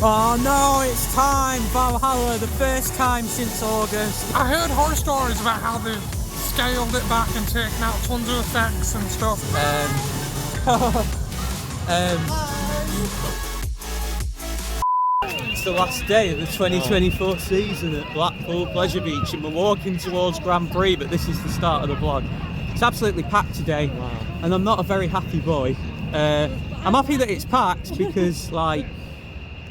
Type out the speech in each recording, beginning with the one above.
Oh no, it's time! Valhalla, the first time since August. I heard horror stories about how they've scaled it back and taken out tons of effects and stuff. It's the last day of the 2024 season at Blackpool Pleasure Beach and we're walking towards Grand Prix, but this is the start of the vlog. It's absolutely packed today, and I'm not a very happy boy. I'm happy that it's packed because, like,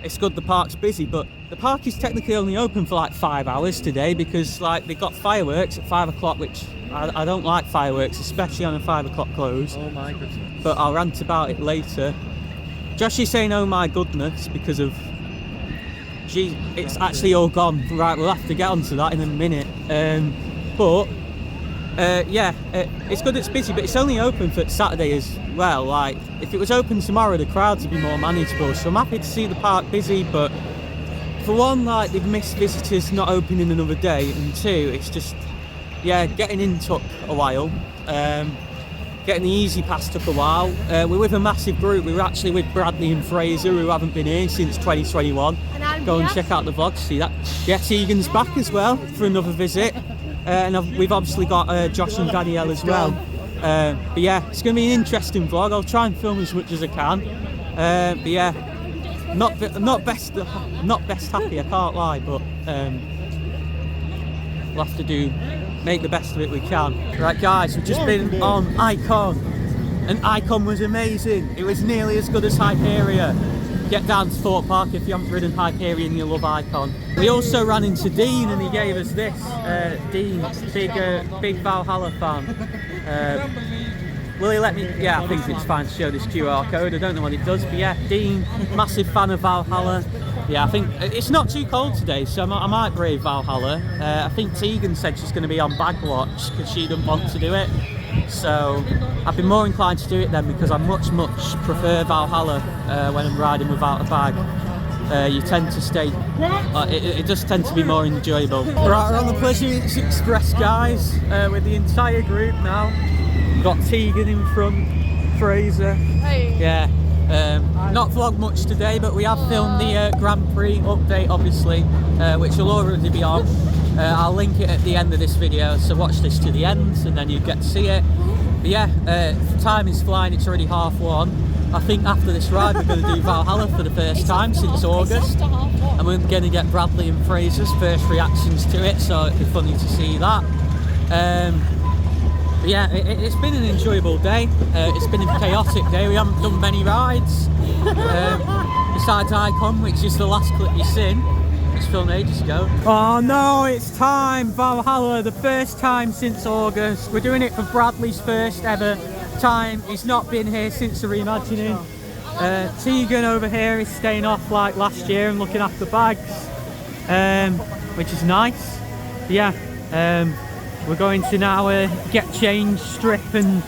it's good the park's busy, but the park is technically only open for like 5 hours today because, like, they got fireworks at 5 o'clock, which I don't like fireworks, especially on a 5 o'clock close. Oh my goodness. But I'll rant about it later. Josh is saying oh my goodness because of, gee, it's actually all gone. Right, we'll have to get onto that in a minute. It's good it's busy, but it's only open for Saturday as well. Like, if it was open tomorrow, the crowds would be more manageable. So I'm happy to see the park busy, but for one, like, they've missed visitors not opening another day, and two, it's just, yeah, getting in took a while. Getting the easy pass took a while. We're with a massive group. We were actually with Bradley and Fraser, who haven't been here since 2021. Go and check out the vlog to see that. Yeah, Tegan's back as well for another visit. And we've obviously got Josh and Danielle as well. But yeah, it's going to be an interesting vlog. I'll try and film as much as I can. But yeah, not best happy, I can't lie, but we'll have to make the best of it we can. Right guys, we've just been on Icon, and Icon was amazing. It was nearly as good as Hyperia. Get down to Thorpe Park if you haven't ridden Hyperia and you love Icon. We also ran into Dean and he gave us this. Dean, big Valhalla fan. Will he let me? Yeah, I think it's fine to show this QR code. I don't know what it does, but yeah, Dean, massive fan of Valhalla. Yeah, I think it's not too cold today, so I might brave Valhalla. I think Tegan said she's going to be on bag watch because she didn't want to do it. So I've been more inclined to do it then because I much prefer Valhalla when I'm riding without a bag. You tend to stay, it does tend to be more enjoyable. Right, we're on the Pleasure Beach Express, guys, with the entire group now. We've got Tegan in front, Fraser. Hey. Yeah. Not vlogged much today, but we have filmed the Grand Prix update, obviously, which will already be on. I'll link it at the end of this video, so watch this to the end and then you get to see it. But yeah, time is flying, it's already 1:30. I think after this ride we're going to do Valhalla for the first time since August, and we're going to get Bradley and Fraser's first reactions to it, so it'd be funny to see that. But yeah, it's been an enjoyable day. It's been a chaotic day. We haven't done many rides besides Icon, which is the last clip you've seen. It's filmed ages ago. Oh no, it's time! Valhalla, the first time since August. We're doing it for Bradley's first ever time. He's not been here since the reimagining. Tegan over here is staying off like last year and looking after bags, which is nice. Yeah, we're going to now get changed, strip and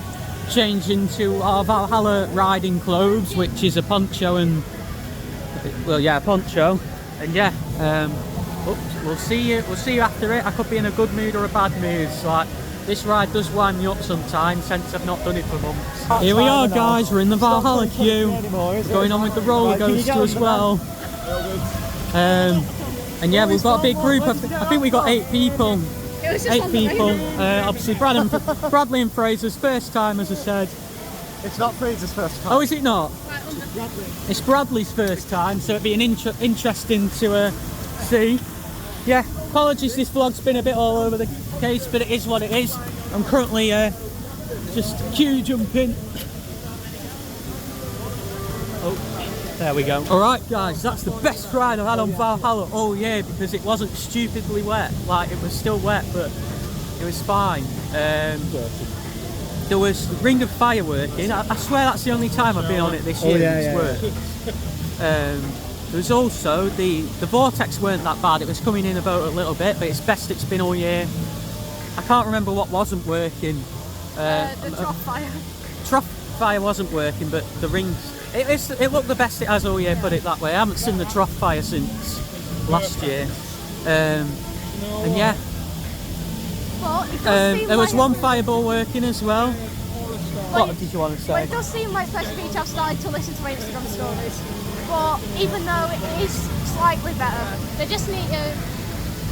change into our Valhalla riding clothes, which is a poncho and, well, yeah, a poncho. And yeah, we'll see you after it. I could be in a good mood or a bad mood. So, like, this ride does wind me up sometimes since I've not done it for months. Here we are, guys, we're in the Valhalla queue. Going on with the roller coaster as well. And yeah, we've got a big group. I think we got 8 people. 8 people. Obviously Bradley and Fraser's first time, as I said. It's not Fraser's first time. Oh, is it not? It's Bradley's first time, so it'd be an interesting to see. Yeah, apologies, this vlog's been a bit all over the case, but it is what it is. I'm currently just queue jumping. Oh, there we go. Alright guys, that's the best ride I've had on Valhalla all year because it wasn't stupidly wet. Like, it was still wet, but it was fine. There was Ring of Fire working. I swear that's the only time I've been on it this year. It's working. There was also the vortex weren't that bad. It was coming in about a little bit, but it's best it's been all year. I can't remember what wasn't working. The trough fire. Trough fire wasn't working, but the rings. It looked the best it has all year. Put it that way. I haven't seen the trough fire since last year. And yeah. There was one fireball working as well. What did you want to say? Well, it does seem like Pleasure Beach have started to listen to my Instagram stories. but even though it is slightly better, they just need to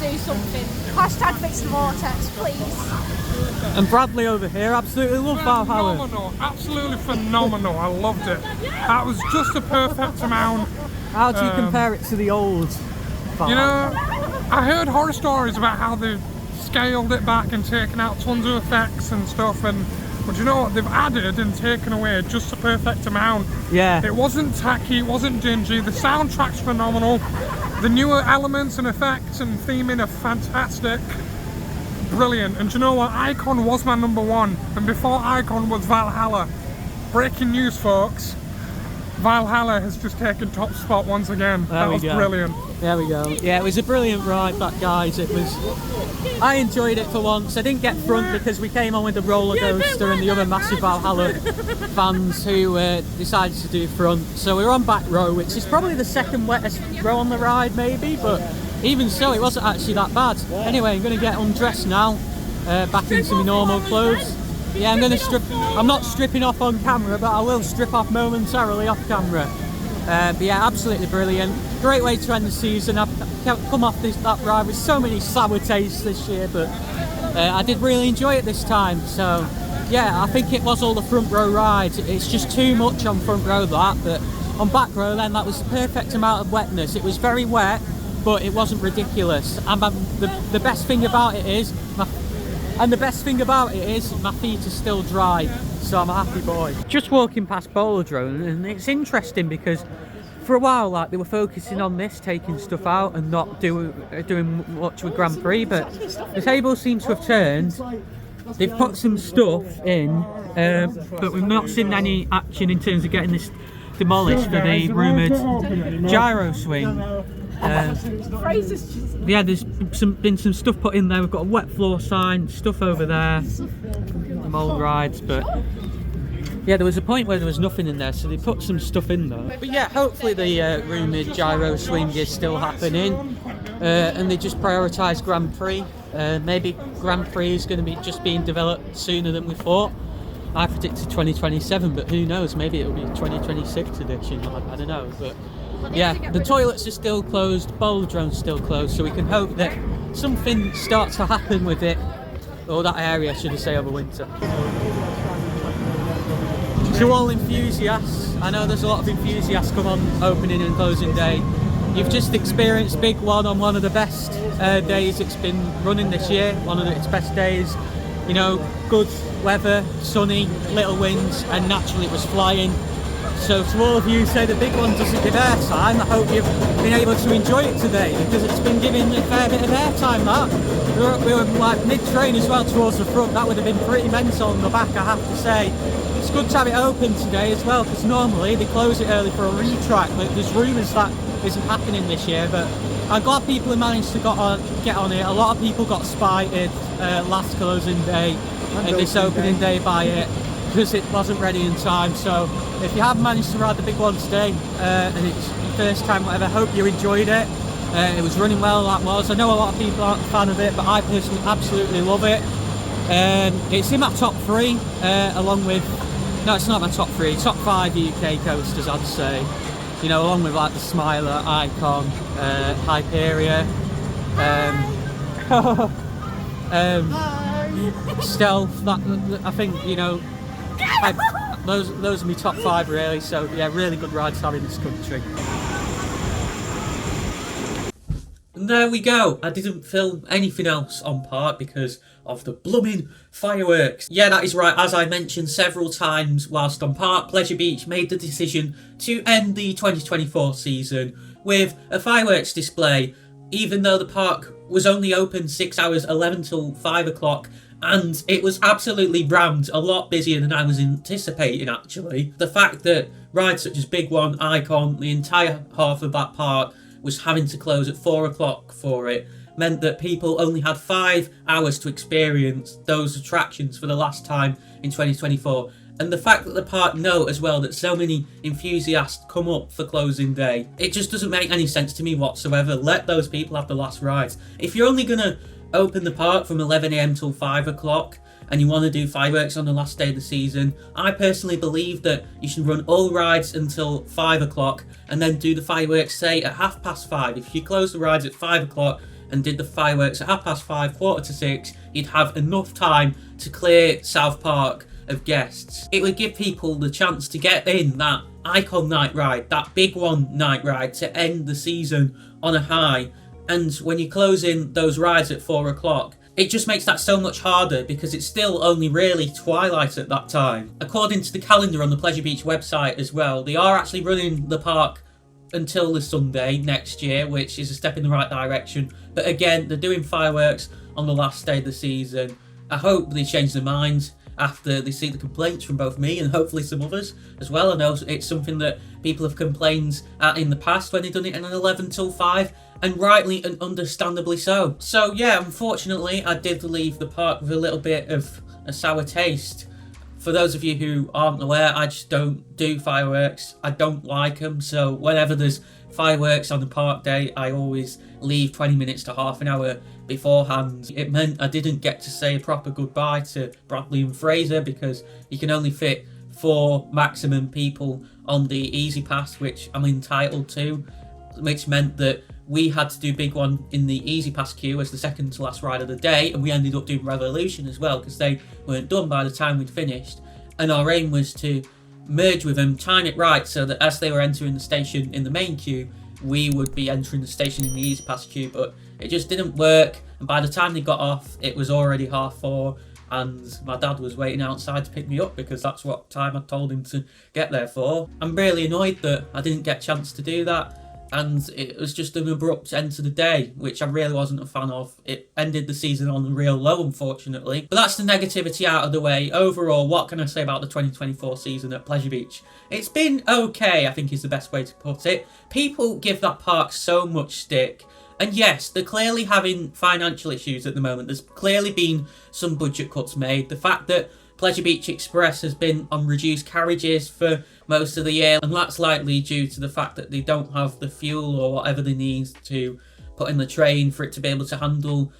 do something. Hashtag fix the vortex, please. And Bradley over here absolutely loved Valhalla. Phenomenal, absolutely phenomenal. I loved it. That was just a perfect amount. How do you compare it to the old Valhalla? You know, I heard horror stories about how they've scaled it back and taken out tons of effects and stuff, but you know what, they've added and taken away just the perfect amount. Yeah. It wasn't tacky, it wasn't dingy, the soundtrack's phenomenal, the newer elements and effects and theming are fantastic. Brilliant. And do you know what, Icon was my number one, and before Icon was Valhalla. Breaking news, folks. Valhalla has just taken top spot once again. That was brilliant. There we go. Yeah, it was a brilliant ride, that, guys. It was. I enjoyed it for once. I didn't get front because we came on with the roller coaster and the other massive Valhalla fans who decided to do front. So we were on back row, which is probably the second wettest row on the ride, maybe. But even so, it wasn't actually that bad. Anyway, I'm going to get undressed now, back into my normal clothes. Yeah, I'm going to strip. I'm not stripping off on camera, but I will strip off momentarily off camera. But yeah, absolutely brilliant. Great way to end the season. I've come off that ride with so many sour tastes this year, but I did really enjoy it this time. So yeah, I think it was all the front row rides. It's just too much on front row that, but on back row then that was the perfect amount of wetness. It was very wet, but it wasn't ridiculous. And the best thing about it is my feet are still dry, so I'm a happy boy. Just walking past Bowl-a-Drome, and it's interesting because for a while, like, they were focusing on this, taking stuff out and not doing much with Grand Prix, but the table seems to have turned. They've put some stuff in, but we've not seen any action in terms of getting this demolished for the rumoured gyro swing. Yeah, there's been some stuff put in there. We've got a wet floor sign, stuff over there, some old rides, but yeah, there was a point where there was nothing in there, so they put some stuff in there. But yeah, hopefully the rumoured gyro swing is still happening, and they just prioritise Grand Prix. Maybe Grand Prix is going to be just being developed sooner than we thought. I predicted 2027, but who knows, maybe it'll be 2026 edition, I don't know. But yeah, the toilets are still closed, Bowl-a-Drome's still closed, so we can hope that something starts to happen with it, or that area, should I say, over winter. To all enthusiasts, I know there's a lot of enthusiasts come on opening and closing day. You've just experienced Big One on one of the best days it's been running this year, one of its best days. You know, good weather, sunny, little winds, and naturally it was flying. So to all of you who say the Big One doesn't give airtime, I hope you've been able to enjoy it today, because it's been giving a fair bit of airtime, that. We were like mid-train as well towards the front. That would have been pretty mental on the back, I have to say. It's good to have it open today as well, because normally they close it early for a retrack, but there's rumours that isn't happening this year. But I'm glad people have managed to get on it. A lot of people got spited last closing day and this opening day by it, because it wasn't ready in time. So if you have managed to ride the Big One today, and it's your first time, whatever, hope you enjoyed it. It was running well, that was. I know a lot of people aren't a fan of it, but I personally absolutely love it. It's in my top 3, along with, no, it's not my top 3, top 5 UK coasters, I'd say. You know, along with like the Smiler, Icon, Hyperia, Stealth. That I think, you know, those are my top 5 really. So yeah, really good rides to have in this country. And there we go. I didn't film anything else on part because of the blooming fireworks. Yeah, that is right. As I mentioned several times whilst on part, Pleasure Beach made the decision to end the 2024 season with a fireworks display, even though the park was only open 6 hours, 11 till 5 o'clock, and it was absolutely rammed, a lot busier than I was anticipating actually. The fact that rides such as Big One, Icon, the entire half of that park was having to close at 4 o'clock for it meant that people only had 5 hours to experience those attractions for the last time in 2024. And the fact that the park know as well that so many enthusiasts come up for closing day, it just doesn't make any sense to me whatsoever. Let those people have the last rides. If you're only going to open the park from 11 AM till 5 o'clock, and you want to do fireworks on the last day of the season, I personally believe that you should run all rides until 5 o'clock and then do the fireworks, say, at 5:30. If you close the rides at 5 o'clock and did the fireworks at 5:30, 5:45, you'd have enough time to clear South Park of guests. It would give people the chance to get in that Icon night ride, that big one night ride, to end the season on a high. And when you close in those rides at 4 o'clock, it just makes that so much harder because it's still only really twilight at that time. According to the calendar on the Pleasure Beach website as well, they are actually running the park until the Sunday next year, which is a step in the right direction. But again, they're doing fireworks on the last day of the season. I hope they change their minds after they see the complaints from both me and hopefully some others as well. I know it's something that people have complained at in the past when they've done it in an 11 till 5, and rightly and understandably so. So yeah, unfortunately I did leave the park with a little bit of a sour taste. For those of you who aren't aware, I just don't do fireworks. I don't like them, so whenever there's fireworks on the park day, I always leave 20 minutes to half an hour beforehand. It meant I didn't get to say a proper goodbye to Bradley and Fraser because you can only fit 4 maximum people on the Easy Pass, which I'm entitled to, which meant that we had to do Big One in the Easy Pass queue as the second to last ride of the day, and we ended up doing Revolution as well because they weren't done by the time we'd finished. And our aim was to merge with them, time it right so that as they were entering the station in the main queue, we would be entering the station in the Easy Pass queue, but it just didn't work. And by the time they got off, it was already 4:30, and my dad was waiting outside to pick me up because that's what time I told him to get there for. I'm really annoyed that I didn't get a chance to do that, and it was just an abrupt end to the day, which I really wasn't a fan of. It ended the season on a real low, unfortunately. But that's the negativity out of the way. Overall, what can I say about the 2024 season at Pleasure Beach? It's been okay, I think is the best way to put it. People give that park so much stick. And yes, they're clearly having financial issues at the moment. There's clearly been some budget cuts made. The fact that Pleasure Beach Express has been on reduced carriages for most of the year, and that's likely due to the fact that they don't have the fuel or whatever they need to put in the train for it to be able to handle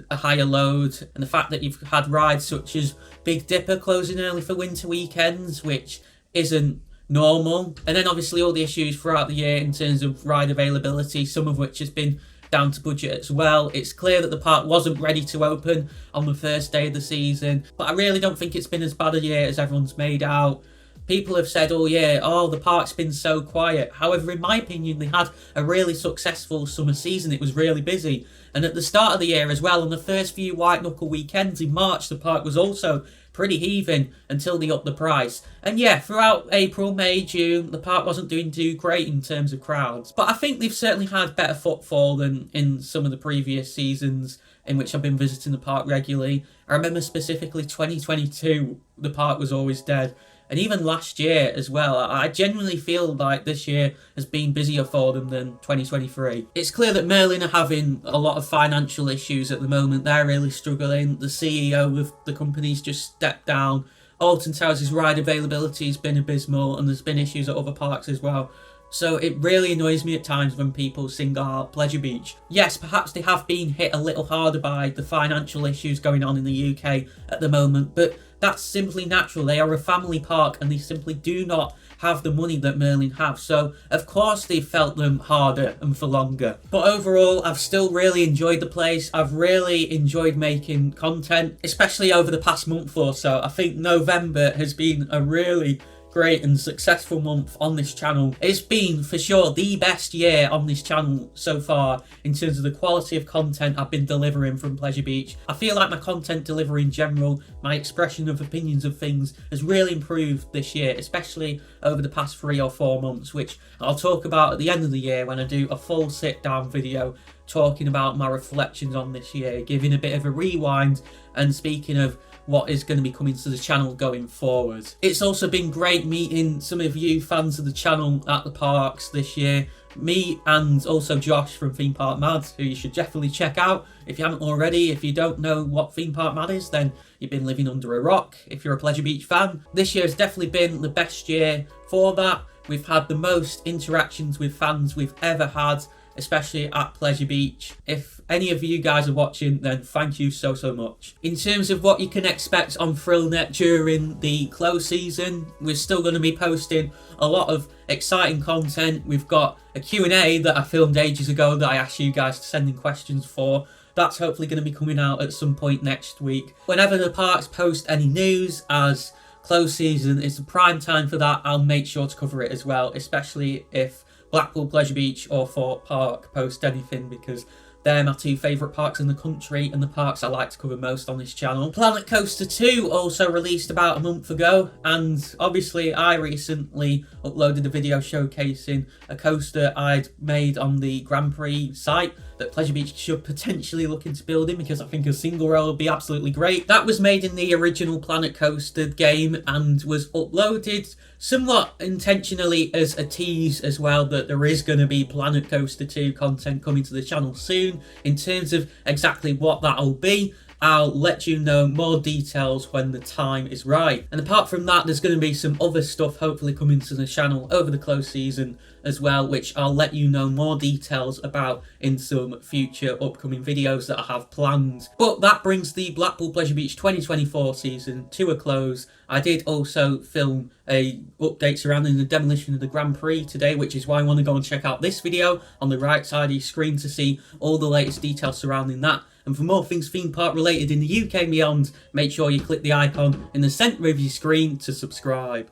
a higher load, and the fact that you've had rides such as Big Dipper closing early for winter weekends, which isn't normal. And then obviously all the issues throughout the year in terms of ride availability, some of which has been down to budget as well. It's clear that the park wasn't ready to open on the first day of the season, but I really don't think it's been as bad a year as everyone's made out. People have said, the park's been so quiet. However, in my opinion, they had a really successful summer season. It was really busy. And at the start of the year as well, on the first few white knuckle weekends in March, the park was also pretty heaving until they upped the price. And yeah, throughout April, May, June, the park wasn't doing too great in terms of crowds. But I think they've certainly had better footfall than in some of the previous seasons in which I've been visiting the park regularly. I remember specifically 2022, the park was always dead. And even last year as well, I genuinely feel like this year has been busier for them than 2023. It's clear that Merlin are having a lot of financial issues at the moment. They're really struggling. The CEO of the company's just stepped down. Alton Towers' ride availability has been abysmal, and there's been issues at other parks as well. So it really annoys me at times when people single out Pleasure Beach. Yes, perhaps they have been hit a little harder by the financial issues going on in the UK at the moment, but that's simply natural. They are a family park and they simply do not have the money that Merlin have. So of course they've felt them harder and for longer. But overall, I've still really enjoyed the place. I've really enjoyed making content, especially over the past month or so. I think November has been a really great and successful month on this channel. It's been for sure the best year on this channel so far in terms of the quality of content I've been delivering from Pleasure Beach. I feel like my content delivery in general, my expression of opinions of things has really improved this year, especially over the past 3 or 4 months, which I'll talk about at the end of the year when I do a full sit down video talking about my reflections on this year, giving a bit of a rewind and speaking of what is going to be coming to the channel going forward. It's also been great meeting some of you fans of the channel at the parks this year. Me and also Josh from Theme Park Mad, who you should definitely check out if you haven't already. If you don't know what Theme Park Mad is, then you've been living under a rock if you're a Pleasure Beach fan. This year has definitely been the best year for that. We've had the most interactions with fans we've ever had especially at Pleasure Beach. If any of you guys are watching, then thank you so much. In terms of what you can expect on ThrillNet during the close season, we're still going to be posting a lot of exciting content. We've got a Q&A that I filmed ages ago that I asked you guys to send in questions for. That's hopefully going to be coming out at some point next week. Whenever the parks post any news, as close season is the prime time for that, I'll make sure to cover it as well, especially if Blackpool Pleasure Beach or Thorpe Park post anything, because they're my two favourite parks in the country and the parks I like to cover most on this channel. Planet Coaster 2 also released about a month ago, and obviously I recently uploaded a video showcasing a coaster I'd made on the Grand Prix site that Pleasure Beach should potentially look into building, because I think a single rail would be absolutely great. That was made in the original Planet Coaster game and was uploaded somewhat intentionally as a tease as well, that there is going to be Planet Coaster 2 content coming to the channel soon. In terms of exactly what that'll be, I'll let you know more details when the time is right. And apart from that, there's going to be some other stuff hopefully coming to the channel over the close season as well, which I'll let you know more details about in some future upcoming videos that I have planned. But that brings the Blackpool Pleasure Beach 2024 season to a close. I did also film a update surrounding the demolition of the Grand Prix today, which is why I want to go and check out this video on the right side of your screen to see all the latest details surrounding that. And for more things theme park related in the UK and beyond, make sure you click the icon in the centre of your screen to subscribe.